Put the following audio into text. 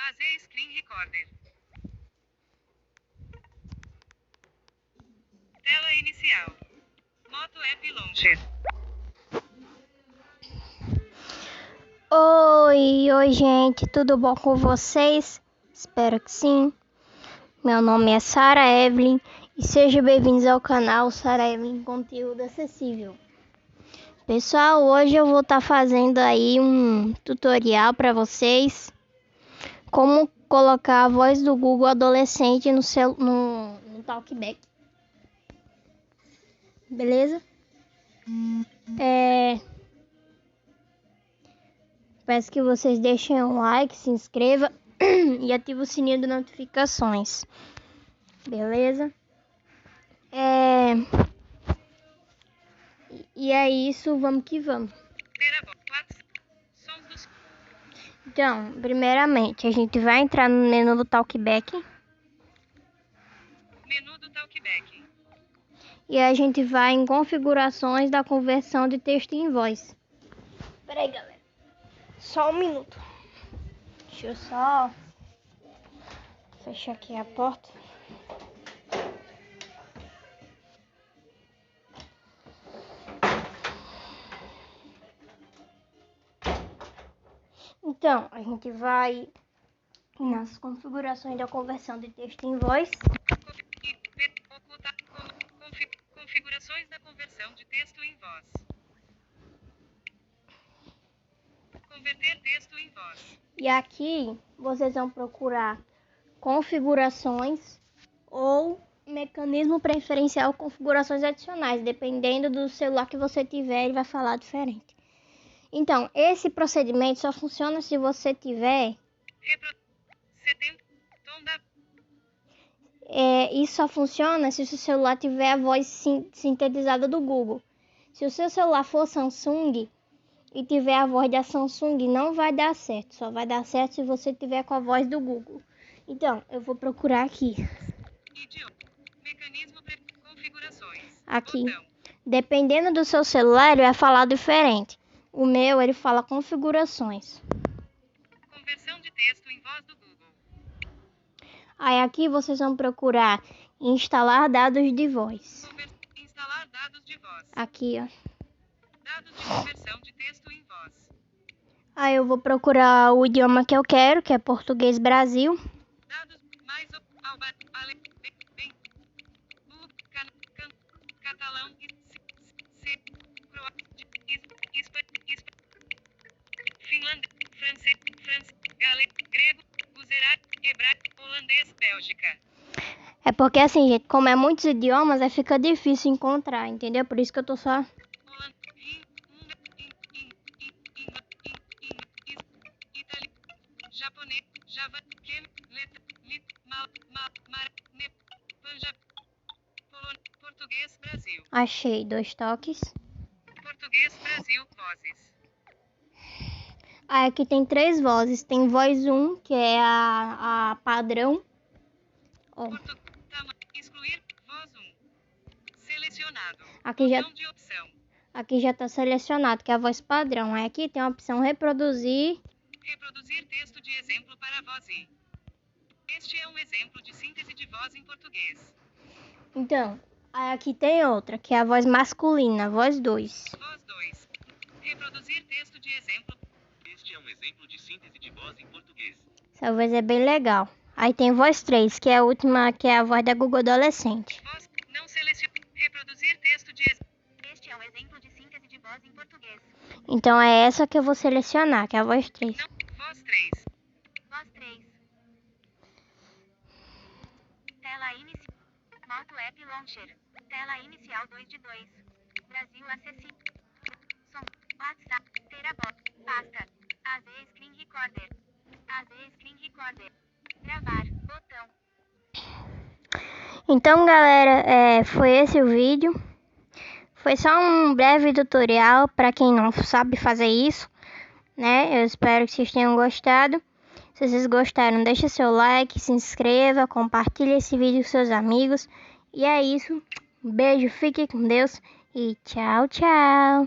AZ Screen Recorder. Tela inicial. Moto App Launcher. Oi, gente, tudo bom com vocês? Espero que sim. Meu nome é Sara Evelyn e sejam bem-vindos ao canal Sara Evelyn Conteúdo Acessível. Pessoal, hoje eu vou estar fazendo aí um tutorial para vocês como colocar a voz do Google adolescente no Talkback. Beleza? Peço que vocês deixem um like, se inscreva e ative o sininho de notificações. Beleza? E é isso, vamos que vamos. Então, primeiramente, a gente vai entrar no menu do Talkback. Menu do Talkback. E a gente vai em configurações da conversão de texto em voz. Peraí, galera. Só um minuto. Deixa eu só fechar aqui a porta. Então, a gente vai nas configurações da conversão de texto em voz. Configurações da conversão de texto em voz. Converter texto em voz. E aqui vocês vão procurar configurações ou mecanismo preferencial configurações adicionais. Dependendo do celular que você tiver, ele vai falar diferente. Então, esse procedimento só funciona se você tiver... Isso só funciona se o seu celular tiver a voz sintetizada do Google. Se o seu celular for Samsung e tiver a voz da Samsung, não vai dar certo. Só vai dar certo se você tiver com a voz do Google. Então, eu vou procurar aqui. Mecanismo configurações. Aqui. Botão. Dependendo do seu celular, ele vai falar diferente. O meu, ele fala configurações. Conversão de texto em voz do Google. Aí aqui vocês vão procurar instalar dados de voz. Instalar dados de voz. Aqui, ó. Dados de conversão de texto em voz. Aí eu vou procurar o idioma que eu quero, que é português Brasil. Dados mais catalão finlandês, francês, galês, grego, gujarati, hebraico, holandês, Bélgica. É porque assim, gente, como é muitos idiomas, aí fica difícil encontrar, entendeu? Por isso que eu tô só... Japonês, Java, português, Brasil. Achei 2 toques. Português, Brasil, vozes. Aí aqui tem 3 vozes. Tem voz 1, que é a padrão. Ó. Excluir, voz 1. Selecionado. Aqui já tá selecionado, que é a voz padrão. Aí aqui tem a opção reproduzir. Reproduzir texto de exemplo para a voz I. Este é um exemplo de síntese de voz em português. Então, aí aqui tem outra, que é a voz masculina, voz 2. Voz 2. Reproduzir texto de exemplo. Este é um exemplo de síntese de voz em português. Essa voz é bem legal. Aí tem voz 3, que é a última, que é a voz da Google Adolescente. Voz não seleciona. Reproduzir texto de exemplo. Este é um exemplo de síntese de voz em português. Então é essa que eu vou selecionar, que é a voz 3. Não. Voz 3. Voz 3. Tela inicial. Moto App Launcher. Tela inicial 2 de 2. Brasil acessível. Som. WhatsApp. Terabot. Pasta. AZ Screen Recorder. AZ Screen Recorder. Gravar. Botão. Então, galera, foi esse o vídeo. Foi só um breve tutorial para quem não sabe fazer isso, né? Eu espero que vocês tenham gostado. Se vocês gostaram, deixa seu like, se inscreva, compartilhe esse vídeo com seus amigos. E é isso. Um beijo, fique com Deus e tchau, tchau.